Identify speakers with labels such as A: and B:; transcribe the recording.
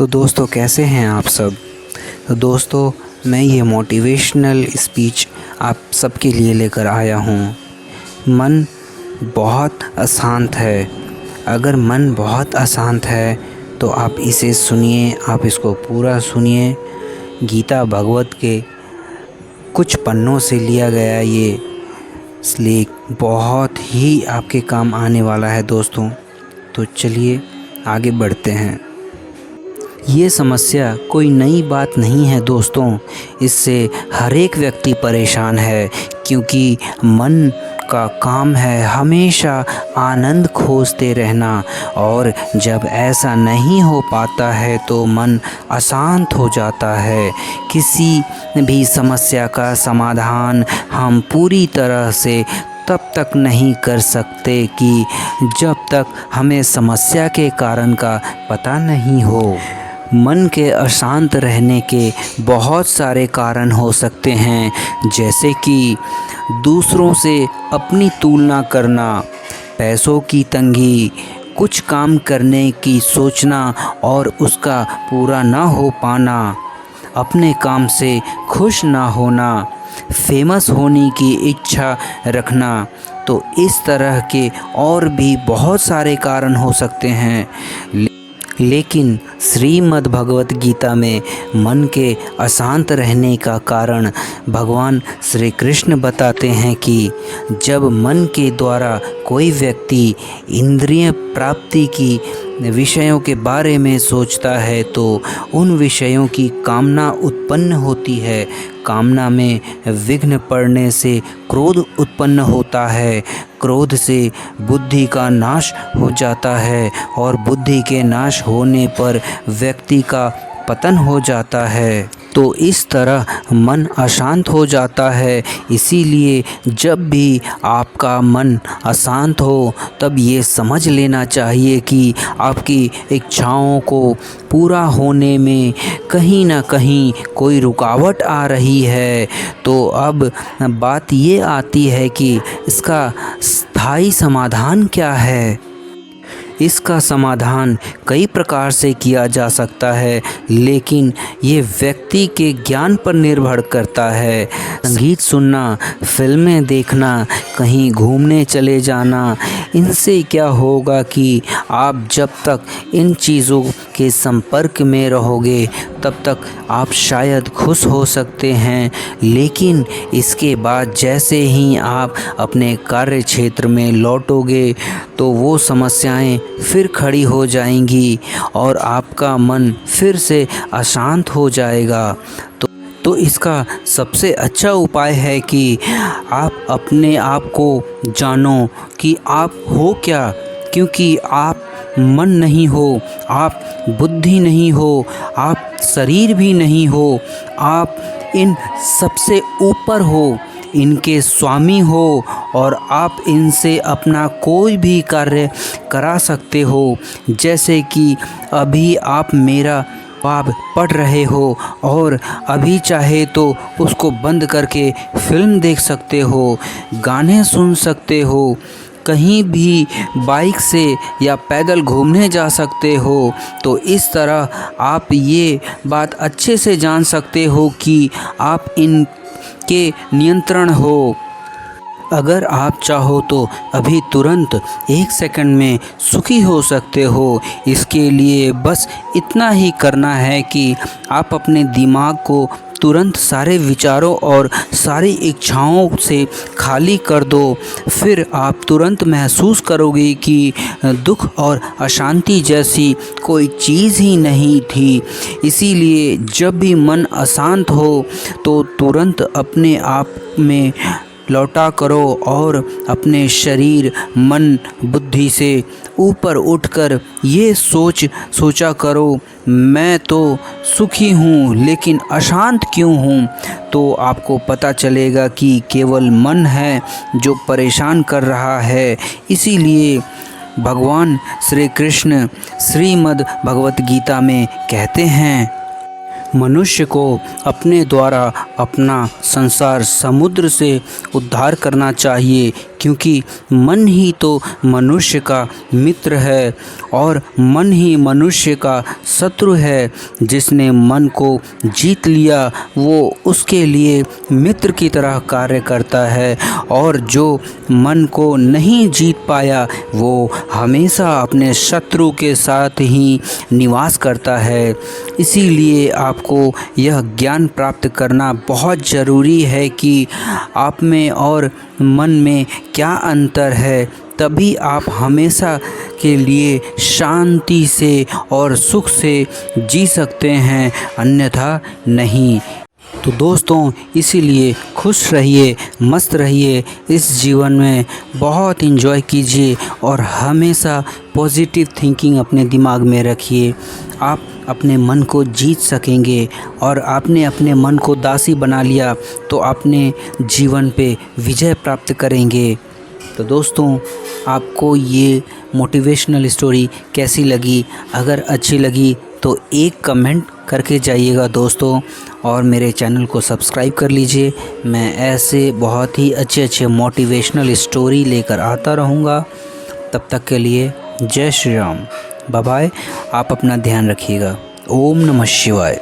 A: तो दोस्तों कैसे हैं आप सब। तो दोस्तों मैं ये मोटिवेशनल स्पीच आप सबके लिए लेकर आया हूँ। मन बहुत अशांत है। अगर मन बहुत अशांत है तो आप इसे सुनिए, आप इसको पूरा सुनिए। गीता भागवत के कुछ पन्नों से लिया गया ये श्लोक बहुत ही आपके काम आने वाला है दोस्तों। तो चलिए आगे बढ़ते हैं। ये समस्या कोई नई बात नहीं है दोस्तों, इससे हर एक व्यक्ति परेशान है क्योंकि मन का काम है हमेशा आनंद खोजते रहना, और जब ऐसा नहीं हो पाता है तो मन अशांत हो जाता है। किसी भी समस्या का समाधान हम पूरी तरह से तब तक नहीं कर सकते कि जब तक हमें समस्या के कारण का पता नहीं हो। मन के अशांत रहने के बहुत सारे कारण हो सकते हैं, जैसे कि दूसरों से अपनी तुलना करना, पैसों की तंगी, कुछ काम करने की सोचना और उसका पूरा ना हो पाना, अपने काम से खुश ना होना, फेमस होने की इच्छा रखना। तो इस तरह के और भी बहुत सारे कारण हो सकते हैं, लेकिन श्रीमद् भगवत गीता में मन के अशांत रहने का कारण भगवान श्री कृष्ण बताते हैं कि जब मन के द्वारा कोई व्यक्ति इंद्रिय प्राप्ति की विषयों के बारे में सोचता है तो उन विषयों की कामना उत्पन्न होती है। कामना में विघ्न पड़ने से क्रोध उत्पन्न होता है। क्रोध से बुद्धि का नाश हो जाता है और बुद्धि के नाश होने पर व्यक्ति का पतन हो जाता है। तो इस तरह मन अशांत हो जाता है। इसीलिए जब भी आपका मन अशांत हो तब ये समझ लेना चाहिए कि आपकी इच्छाओं को पूरा होने में कहीं ना कहीं कोई रुकावट आ रही है। तो अब बात ये आती है कि इसका स्थायी समाधान क्या है। इसका समाधान कई प्रकार से किया जा सकता है, लेकिन ये व्यक्ति के ज्ञान पर निर्भर करता है। संगीत सुनना, फिल्में देखना, कहीं घूमने चले जाना, इनसे क्या होगा कि आप जब तक इन चीज़ों के संपर्क में रहोगे तब तक आप शायद खुश हो सकते हैं, लेकिन इसके बाद जैसे ही आप अपने कार्य क्षेत्र में लौटोगे तो वो समस्याएं फिर खड़ी हो जाएंगी और आपका मन फिर से अशांत हो जाएगा। तो इसका सबसे अच्छा उपाय है कि आप अपने आप को जानो कि आप हो क्या, क्योंकि आप मन नहीं हो, आप बुद्धि नहीं हो, आप शरीर भी नहीं हो, आप इन सबसे ऊपर हो, इनके स्वामी हो और आप इनसे अपना कोई भी कार्य करा सकते हो। जैसे कि अभी आप मेरा आप पढ़ रहे हो और अभी चाहे तो उसको बंद करके फिल्म देख सकते हो, गाने सुन सकते हो, कहीं भी बाइक से या पैदल घूमने जा सकते हो। तो इस तरह आप ये बात अच्छे से जान सकते हो कि आप इन के नियंत्रण हो। अगर आप चाहो तो अभी तुरंत 1 सेकंड में सुखी हो सकते हो। इसके लिए बस इतना ही करना है कि आप अपने दिमाग को तुरंत सारे विचारों और सारी इच्छाओं से खाली कर दो। फिर आप तुरंत महसूस करोगे कि दुख और अशांति जैसी कोई चीज़ ही नहीं थी। इसीलिए जब भी मन अशांत हो तो तुरंत अपने आप में लौटा करो और अपने शरीर, मन, बुद्धि से ऊपर उठकर ये सोचा करो, मैं तो सुखी हूँ लेकिन अशांत क्यों हूँ। तो आपको पता चलेगा कि केवल मन है जो परेशान कर रहा है। इसीलिए भगवान श्री कृष्ण श्रीमद् भगवत गीता में कहते हैं, मनुष्य को अपने द्वारा अपना संसार समुद्र से उद्धार करना चाहिए, क्योंकि मन ही तो मनुष्य का मित्र है और मन ही मनुष्य का शत्रु है। जिसने मन को जीत लिया वो उसके लिए मित्र की तरह कार्य करता है, और जो मन को नहीं जीत पाया वो हमेशा अपने शत्रु के साथ ही निवास करता है। इसीलिए आपको यह ज्ञान प्राप्त करना बहुत ज़रूरी है कि आप में और मन में क्या अंतर है, तभी आप हमेशा के लिए शांति से और सुख से जी सकते हैं, अन्यथा नहीं। तो दोस्तों, इसीलिए खुश रहिए, मस्त रहिए, इस जीवन में बहुत एंजॉय कीजिए और हमेशा पॉजिटिव थिंकिंग अपने दिमाग में रखिए। आप अपने मन को जीत सकेंगे, और आपने अपने मन को दासी बना लिया तो अपने जीवन पे विजय प्राप्त करेंगे। तो दोस्तों, आपको ये मोटिवेशनल स्टोरी कैसी लगी? अगर अच्छी लगी तो एक कमेंट करके जाइएगा दोस्तों, और मेरे चैनल को सब्सक्राइब कर लीजिए। मैं ऐसे बहुत ही अच्छे मोटिवेशनल स्टोरी लेकर आता रहूँगा। तब तक के लिए जय श्री राम, बाय बाय। आप अपना ध्यान रखिएगा। ओम नमः शिवाय।